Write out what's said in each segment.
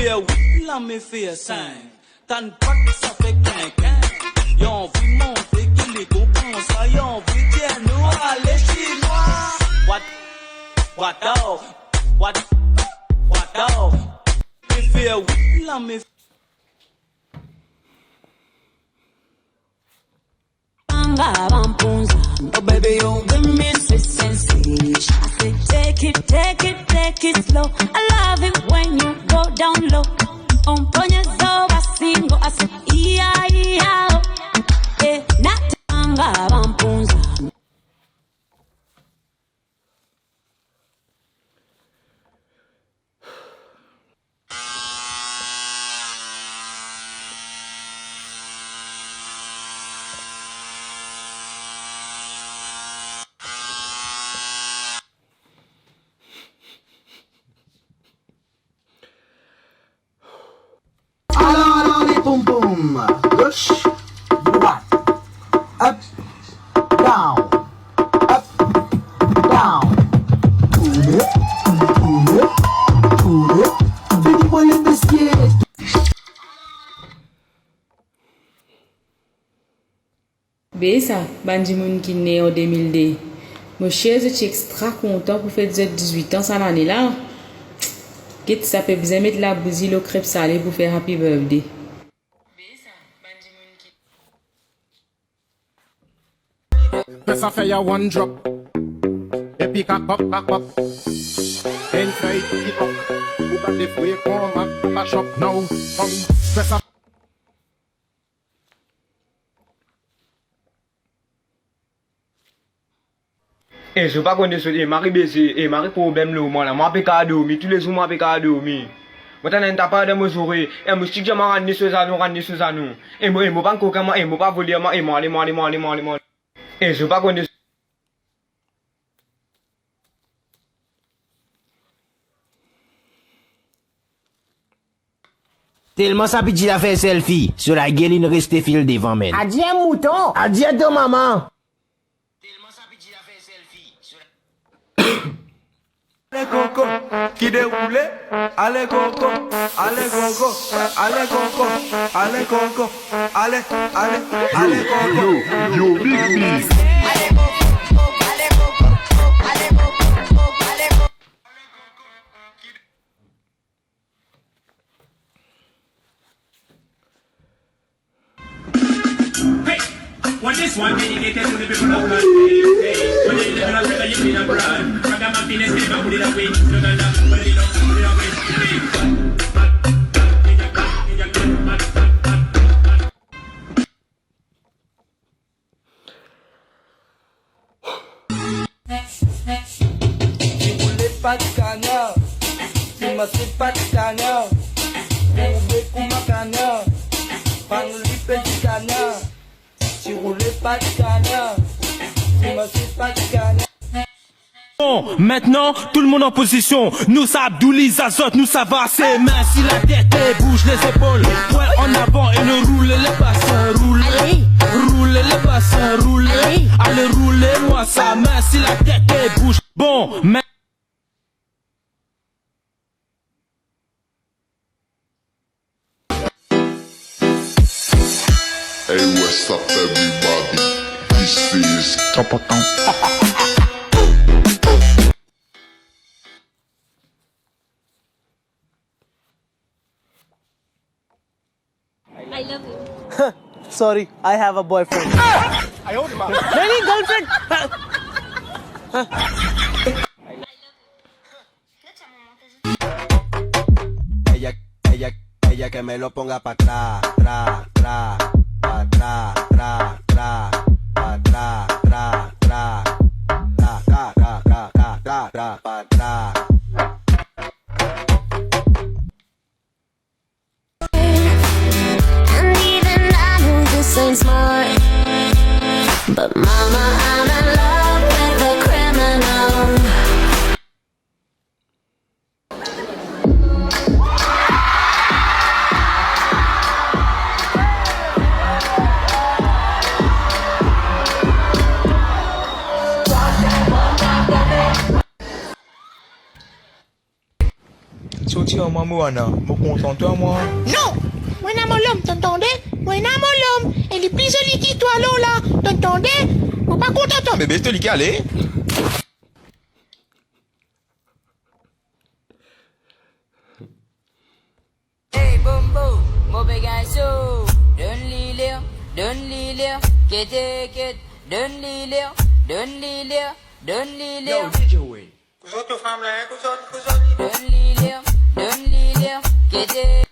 feel weak, let me feel sain. T'as une patte, ça fait quinquin. Y'a envie de montrer qu'il est comprend ça. Y'a envie de dire nous, allez chinois. What dog? What dog? Me feel weak, let me Oh baby, you give me sweet sensation. I say take it slow. I love it when you go down low. On ponyezo basingo, I say iya, eh, natanga bampunza. Alors les pom pom, gauche, droite, up, down, tourne, fais du point de bestier. Besa, Banji Moun qui né en 2002. Mon cher, je suis extra content pour faire 18 ans cette année-là. Qu'est-ce ça peut vous mettre la bousie le crêpe salé pour faire happy birthday. Ça fait ya one drop. Et puis cock up. Inside it up. Who got the free come up shop now. Fais ça. Et je pas connais ce Marie baissé et Marie problème là moi là moi pas qu'à dormir tous les jours moi pas qu'à dormir. Moi t'en n'as pas de me sourire et me stick jamais rendre ce ça nous et moi pas coquin moi et moi pas voler moi et moi aller et je pas connais Tellement ça petit a fait selfie sur la gueule il reste fil devant men. Adieu mouton, adieu de maman. Allez coco, qui déroule, allez coco, allez coco, allez coco, allez coco, allez coco. Yo, big me. What this one dedicated to the people of God. When they live in Africa, you feel abroad. Ragamuffin is never put it away. Uganda, put it away. Si vous voulez pas de canard, si moi c'est pas de canard, vous voulez pour ma canard, pas nous lui petit canard. Si vous roulez pas de canard, si moi c'est pas de canard. Bon, maintenant, tout le monde en position. Nous, ça Abdouli, Zazot, nous, ça va ses mains. Si la tête bouge les épaules, poing en avant et le roule les bassins. Roule les bassins, roule. Allez, roulez-moi sa main. Si la tête bouge, bon, mais. Hey, what's up, everybody? This is Topoton. I love you. Sorry, I have a boyfriend. I hold him out. Any girlfriend? Ella que me lo ponga pa' atrás, tra, tra, pa' atrás, tra, tra, pa' atrás, tra, tra, tra, tra, tra, tra, tra, tra, tra, pa' atrás. And even I know this ain't smart, but mama, I'm in love with a criminal. Sorti en moi Moana, me concentre moi. Non! Moi, n'a mon homme, t'entendais? Moi, n'a mon homme. Elle est plus jolie que toi, Lola. T'entendais? Faut pas qu'on t'entende. Bébé, je te dis allez. Hey, Bombo, mauvais garçon. Donne-lui l'air, qu'est-ce, donne-lui l'air. Yo, DJ Wayne. Donne-lui l'air, qu'est-ce.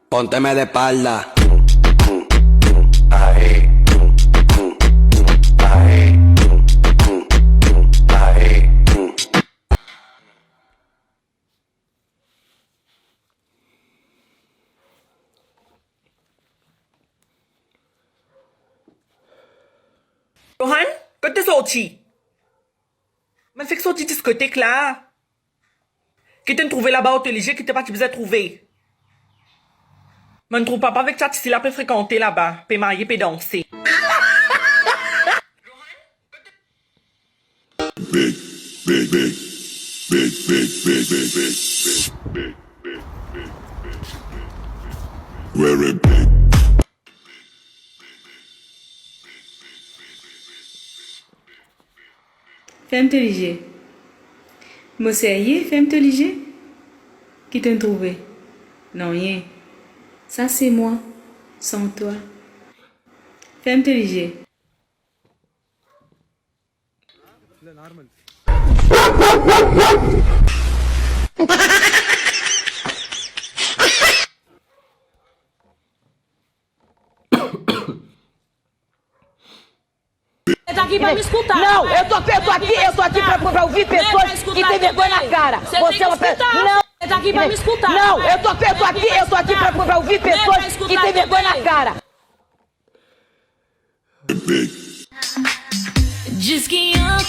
Pónteme de espalda. Johan, quand t'es sorti? Mais fait que sorti discothèque là. Qui t'as trouvé là-bas au téléger qui t'es pas tu faisais trouver? Mais ne trouve pas avec ça si la peut fréquenter là-bas, peut marier, peut danser. Very big. Femme intelligente. Moi sérieux, femme intelligente. Qui t'a trouvé? Non, rien. Ça c'est moi, sans toi. Femme intelligente. Você tá aqui pra me escutar. Não, eu tô aqui pra ouvir pessoas que têm vergonha na cara. Você é uma pessoa. Não. Você tá aqui pra me escutar. Não, eu tô aqui pra ouvir pessoas que têm vergonha na cara. Diz que eu